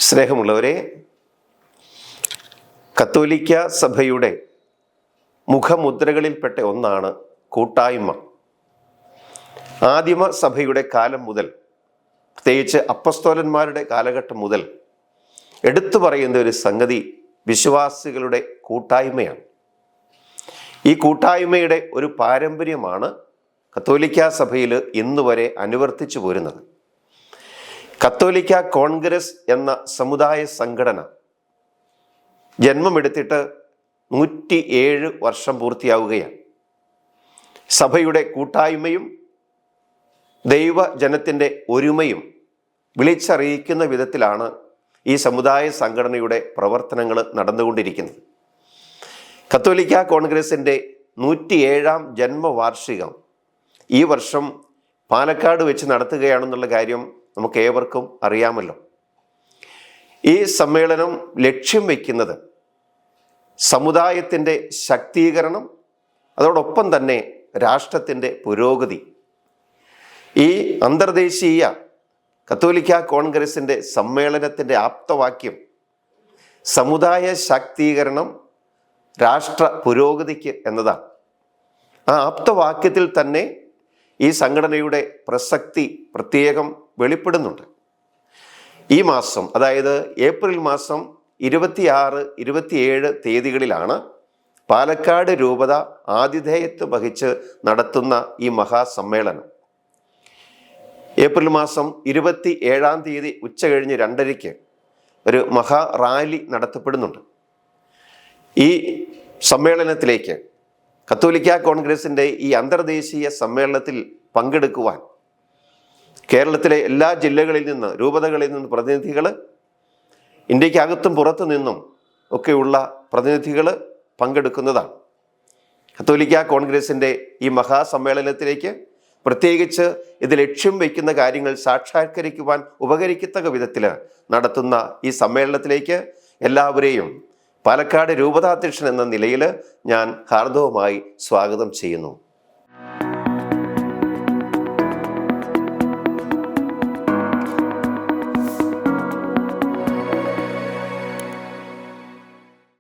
സ്നേഹമുള്ളവരെ, കത്തോലിക്ക സഭയുടെ മുഖമുദ്രകളിൽപ്പെട്ട ഒന്നാണ് കൂട്ടായ്മ. ആദിമ സഭയുടെ കാലം മുതൽ, പ്രത്യേകിച്ച് അപ്പസ്തോലന്മാരുടെ കാലഘട്ടം മുതൽ എടുത്തു പറയുന്ന ഒരു സംഗതി വിശ്വാസികളുടെ കൂട്ടായ്മയാണ്. ഈ കൂട്ടായ്മയുടെ ഒരു പാരമ്പര്യമാണ് കത്തോലിക്ക സഭയിൽ ഇന്നുവരെ അനുവർത്തിച്ചു പോരുന്നത്. കത്തോലിക്ക കോൺഗ്രസ് എന്ന സമുദായ സംഘടന ജന്മമെടുത്തിട്ട് 107 വർഷം പൂർത്തിയാവുകയാണ്. സഭയുടെ കൂട്ടായ്മയും ദൈവജനത്തിൻ്റെ ഒരുമയും വിളിച്ചറിയിക്കുന്ന വിധത്തിലാണ് ഈ സമുദായ സംഘടനയുടെ പ്രവർത്തനങ്ങൾ നടന്നുകൊണ്ടിരിക്കുന്നത്. കത്തോലിക്ക കോൺഗ്രസിൻ്റെ 107ാം ജന്മവാർഷികം ഈ വർഷം പാലക്കാട് വെച്ച് നടത്തുകയാണെന്നുള്ള കാര്യം നമുക്ക് ഏവർക്കും അറിയാമല്ലോ. ഈ സമ്മേളനം ലക്ഷ്യം വയ്ക്കുന്നത് സമുദായത്തിൻ്റെ ശാക്തീകരണം, അതോടൊപ്പം തന്നെ രാഷ്ട്രത്തിൻ്റെ പുരോഗതി. ഈ അന്തർദേശീയ കത്തോലിക്ക കോൺഗ്രസിൻ്റെ സമ്മേളനത്തിൻ്റെ ആപ്തവാക്യം സമുദായ ശാക്തീകരണം, രാഷ്ട്ര പുരോഗതിക്ക് എന്നതാണ്. ആ ആപ്തവാക്യത്തിൽ തന്നെ ഈ സംഘടനയുടെ പ്രസക്തി പ്രത്യേകം വെളിപ്പെടുന്നുണ്ട്. ഈ മാസം, അതായത് ഏപ്രിൽ മാസം 26, 27 തീയതികളിലാണ് പാലക്കാട് രൂപത ആതിഥേയത്വം വഹിച്ച് നടത്തുന്ന ഈ മഹാസമ്മേളനം. ഏപ്രിൽ മാസം 27-ാം തീയതി ഉച്ചകഴിഞ്ഞ് 2:30 ഒരു മഹാ റാലി നടത്തപ്പെടുന്നുണ്ട്. ഈ സമ്മേളനത്തിലേക്ക്, കത്തോലിക്ക കോൺഗ്രസിൻ്റെ ഈ അന്തർദേശീയ സമ്മേളനത്തിൽ പങ്കെടുക്കുവാൻ കേരളത്തിലെ എല്ലാ ജില്ലകളിൽ നിന്ന്, രൂപതകളിൽ നിന്ന് പ്രതിനിധികൾ, ഇന്ത്യക്കകത്തും പുറത്തു നിന്നും ഒക്കെയുള്ള പ്രതിനിധികൾ പങ്കെടുക്കുന്നതാണ്. കത്തോലിക്ക കോൺഗ്രസിൻ്റെ ഈ മഹാസമ്മേളനത്തിലേക്ക്, പ്രത്യേകിച്ച് ഇത് ലക്ഷ്യം വയ്ക്കുന്ന കാര്യങ്ങൾ സാക്ഷാത്കരിക്കുവാൻ ഉപകരിക്കത്തക്ക വിധത്തിൽ നടത്തുന്ന ഈ സമ്മേളനത്തിലേക്ക് എല്ലാവരെയും പാലക്കാട് രൂപതാധ്യക്ഷൻ എന്ന നിലയിൽ ഞാൻ ഹാർദവമായി സ്വാഗതം ചെയ്യുന്നു.